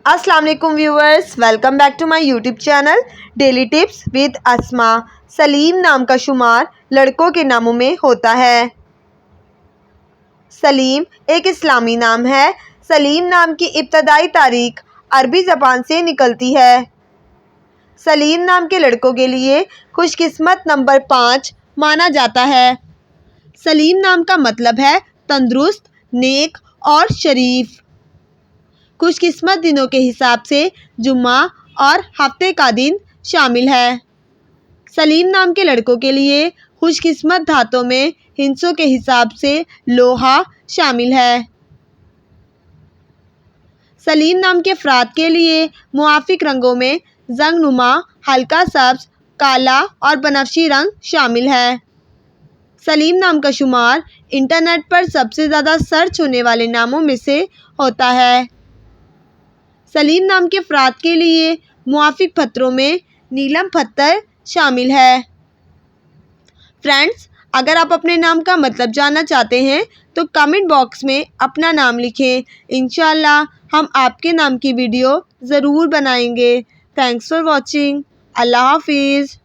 अस्सलाम वालेकुम viewers, welcome back to my YouTube channel daily tips with Asma. Saleem नाम का शुमार लड़कों के नामों में होता है। सलीम एक इस्लामी नाम है। सलीम नाम की इब्तदाई तारीख अरबी ज़बान से निकलती है। सलीम नाम के लड़कों के लिए खुशकिस्मत नंबर 5 माना जाता है। सलीम नाम का मतलब है तंदुरुस्त, नेक और शरीफ। खुशकिस्मत दिनों के हिसाब से जुम्मा और हफ्ते का दिन शामिल है। सलीम नाम के लड़कों के लिए खुशकिस्मत धातों में हिंसों के हिसाब से लोहा शामिल है। सलीम नाम के अफराद के लिए मुआफिक रंगों में जंगनुमा, हल्का सब्ज, काला और बनफशी रंग शामिल है। सलीम नाम का शुमार इंटरनेट पर सबसे ज़्यादा सर्च होने वाले नामों में से होता है। सलीम नाम के अफराद के लिए मुआफिक पत्थरों में नीलम पत्थर शामिल है। फ्रेंड्स, अगर आप अपने नाम का मतलब जानना चाहते हैं तो कमेंट बॉक्स में अपना नाम लिखें। इंशाल्लाह हम आपके नाम की वीडियो ज़रूर बनाएंगे। Thanks for watching. अल्लाह हाफिज़।